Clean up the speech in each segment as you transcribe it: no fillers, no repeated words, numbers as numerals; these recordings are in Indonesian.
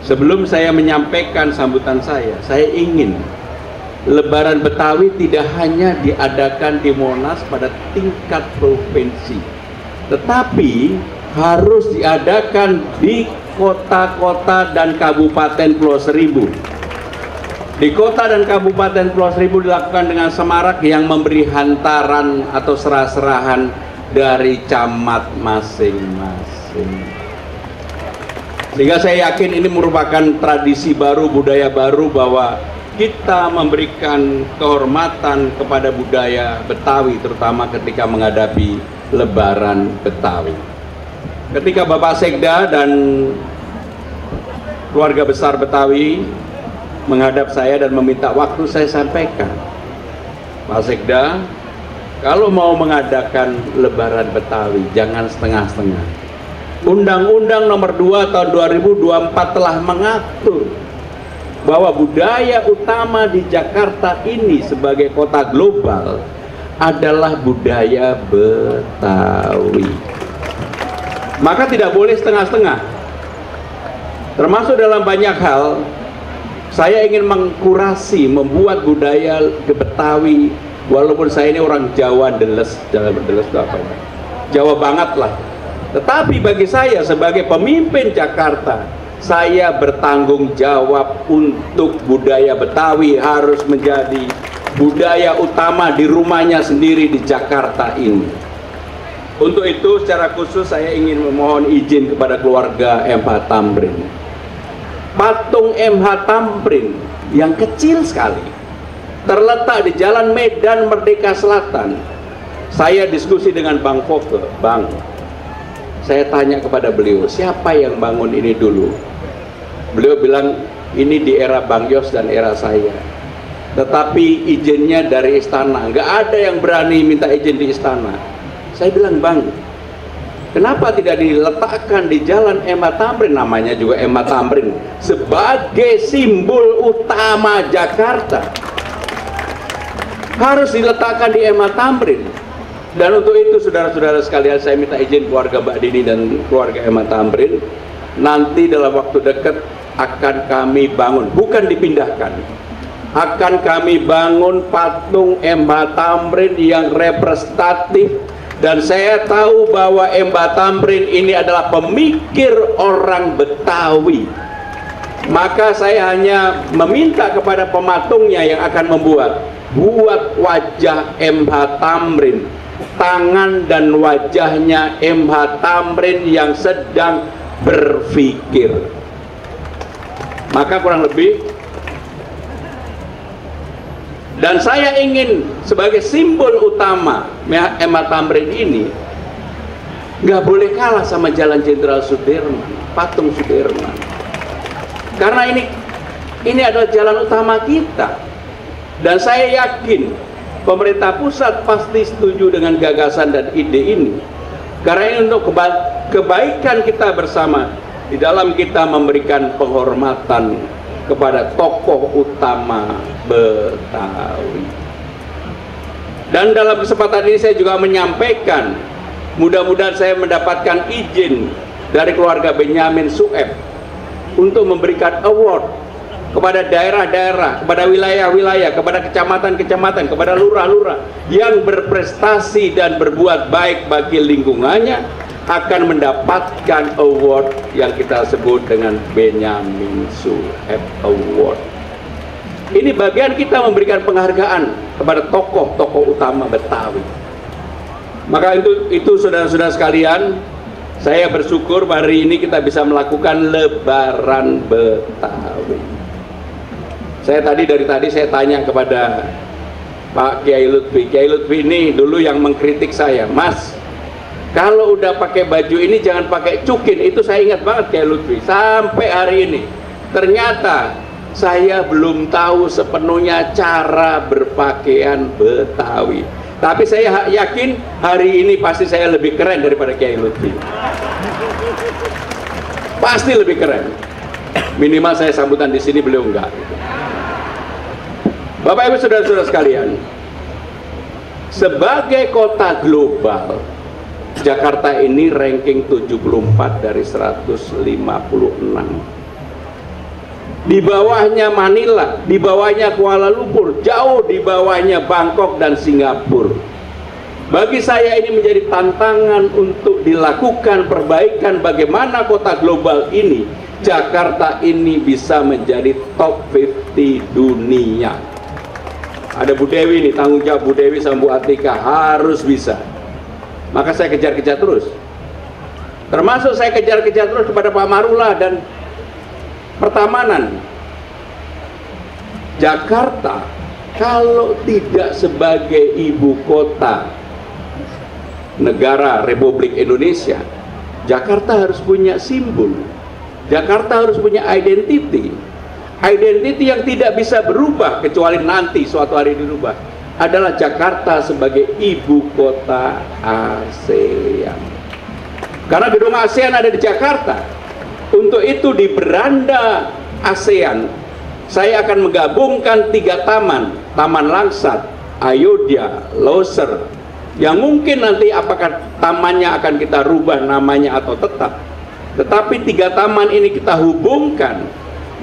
Sebelum saya menyampaikan sambutan saya ingin Lebaran Betawi tidak hanya diadakan di Monas pada tingkat provinsi, tetapi harus diadakan di kota-kota dan kabupaten Pulau Seribu. Di kota dan kabupaten Pulau Seribu dilakukan dengan semarak yang memberi hantaran atau serah-serahan dari camat masing-masing. Sehingga saya yakin ini merupakan tradisi baru, budaya baru, bahwa kita memberikan kehormatan kepada budaya Betawi, terutama ketika menghadapi Lebaran Betawi. Ketika Bapak Sekda dan keluarga besar Betawi menghadap saya dan meminta waktu, saya sampaikan, Pak Sekda, kalau mau mengadakan Lebaran Betawi jangan setengah-setengah. Undang-Undang nomor 2 tahun 2024 telah mengatur bahwa budaya utama di Jakarta ini sebagai kota global adalah budaya Betawi. Maka tidak boleh setengah-setengah. Termasuk dalam banyak hal, saya ingin mengkurasi, membuat budaya Betawi, walaupun saya ini orang Jawa deles, deles itu apa ya? Jawa banget lah. Tetapi bagi saya sebagai pemimpin Jakarta, saya bertanggung jawab untuk budaya Betawi harus menjadi budaya utama di rumahnya sendiri di Jakarta ini. Untuk itu secara khusus saya ingin memohon izin kepada keluarga MH Tamrin. Patung MH Tamrin yang kecil sekali terletak di Jalan Medan Merdeka Selatan. Saya diskusi dengan Bang Foke, Bang, saya tanya kepada beliau, siapa yang bangun ini dulu? Beliau bilang, ini di era Bang Yos dan era saya. Tetapi izinnya dari istana, nggak ada yang berani minta izin di istana. Saya bilang, Bang, kenapa tidak diletakkan di Jalan MH Tamrin, namanya juga MH Tamrin, sebagai simbol utama Jakarta? Harus diletakkan di MH Tamrin. Dan untuk itu saudara-saudara sekalian, saya minta izin keluarga Mbak Dini dan keluarga MH Tamrin, nanti dalam waktu dekat akan kami bangun, bukan dipindahkan, akan kami bangun patung MH Tamrin yang representatif. Dan saya tahu bahwa MH Tamrin ini adalah pemikir orang Betawi. Maka saya hanya meminta kepada pematungnya yang akan buat wajah MH Tamrin, tangan dan wajahnya MH Tamrin yang sedang berpikir. Maka kurang lebih, dan saya ingin sebagai simbol utama MH Tamrin ini nggak boleh kalah sama Jalan Jenderal Sudirman, patung Sudirman, karena ini adalah jalan utama kita. Dan saya yakin pemerintah pusat pasti setuju dengan gagasan dan ide ini, karena ini untuk kebaikan kita bersama, di dalam kita memberikan penghormatan kepada tokoh utama Betawi. Dan dalam kesempatan ini saya juga menyampaikan, mudah-mudahan saya mendapatkan izin dari keluarga Benyamin Sueb untuk memberikan award kepada daerah-daerah, kepada wilayah-wilayah, kepada kecamatan-kecamatan, kepada lurah-lurah yang berprestasi dan berbuat baik bagi lingkungannya, akan mendapatkan award yang kita sebut dengan Benyamin Sueb Award. Ini bagian kita memberikan penghargaan kepada tokoh-tokoh utama Betawi. Maka itu saudara-saudara sekalian, saya bersyukur hari ini kita bisa melakukan Lebaran Betawi. Saya dari tadi saya tanya kepada Pak Kiai Lutfi. Kiai Lutfi ini dulu yang mengkritik saya, Mas, kalau udah pakai baju ini jangan pakai cukin. Itu saya ingat banget Kiai Lutfi. Sampai hari ini ternyata saya belum tahu sepenuhnya cara berpakaian Betawi. Tapi saya yakin hari ini pasti saya lebih keren daripada Kiai Lutfi. Pasti lebih keren. Minimal saya sambutan di sini, beliau enggak. Bapak Ibu saudara-saudara sekalian, sebagai kota global, Jakarta ini ranking 74 dari 156. di bawahnya Manila, di bawahnya Kuala Lumpur, jauh di bawahnya Bangkok dan Singapura. Bagi saya ini menjadi tantangan untuk dilakukan perbaikan bagaimana kota global ini, Jakarta ini bisa menjadi top 50 dunia. Ada Bu Dewi nih, tanggung jawab Bu Dewi sama Bu Atika, harus bisa. Maka saya kejar-kejar terus. Termasuk saya kejar-kejar terus kepada Pak Marula dan Pertamanan. Jakarta kalau tidak sebagai ibu kota negara Republik Indonesia, Jakarta harus punya simbol. Jakarta harus punya identity. Identity yang tidak bisa berubah kecuali nanti suatu hari dirubah adalah Jakarta sebagai ibu kota ASEAN. Karena gedung ASEAN ada di Jakarta. Untuk itu di beranda ASEAN saya akan menggabungkan 3 taman, Taman Langsat, Ayodhya, Losar, yang mungkin nanti apakah tamannya akan kita rubah namanya atau tetap. Tetapi 3 taman ini kita hubungkan,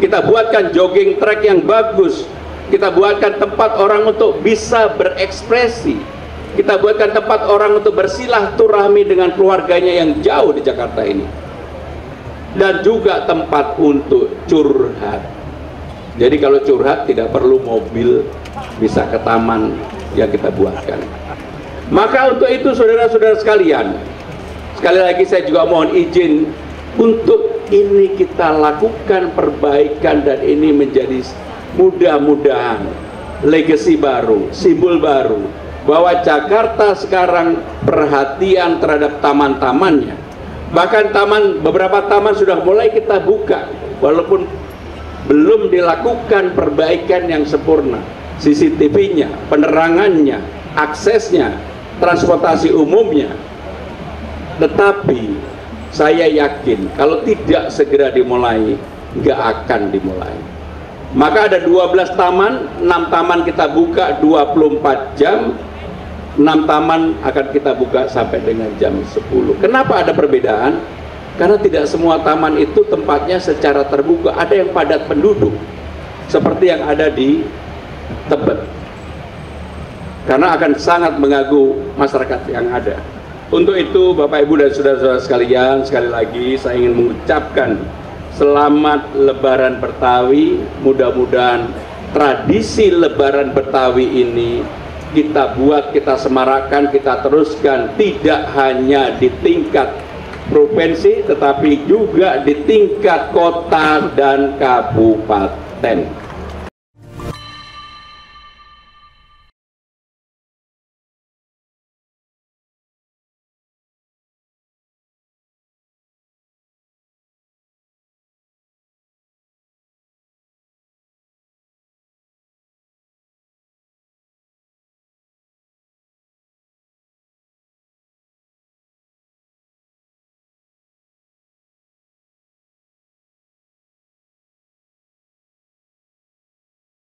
kita buatkan jogging track yang bagus, kita buatkan tempat orang untuk bisa berekspresi, kita buatkan tempat orang untuk bersilaturahmi dengan keluarganya yang jauh di Jakarta ini, dan juga tempat untuk curhat. Jadi kalau curhat tidak perlu mobil, bisa ke taman yang kita buatkan. Maka untuk itu saudara-saudara sekalian, sekali lagi saya juga mohon izin untuk ini kita lakukan perbaikan, dan ini menjadi mudah-mudahan legacy baru, simbol baru, bahwa Jakarta sekarang perhatian terhadap taman-tamannya. Bahkan beberapa taman sudah mulai kita buka, walaupun belum dilakukan perbaikan yang sempurna. CCTV-nya, penerangannya, aksesnya, transportasi umumnya. Tetapi saya yakin kalau tidak segera dimulai, nggak akan dimulai. Maka ada 12 taman, 6 taman kita buka 24 jam, 6 taman akan kita buka sampai dengan jam 10. Kenapa ada perbedaan? Karena tidak semua taman itu tempatnya secara terbuka, ada yang padat penduduk seperti yang ada di Tebet, karena akan sangat mengganggu masyarakat yang ada. Untuk itu Bapak Ibu dan saudara-saudara sekalian, sekali lagi saya ingin mengucapkan selamat Lebaran Betawi. Mudah-mudahan tradisi Lebaran Betawi ini kita buat, kita semarakkan, kita teruskan, tidak hanya di tingkat provinsi tetapi juga di tingkat kota dan kabupaten.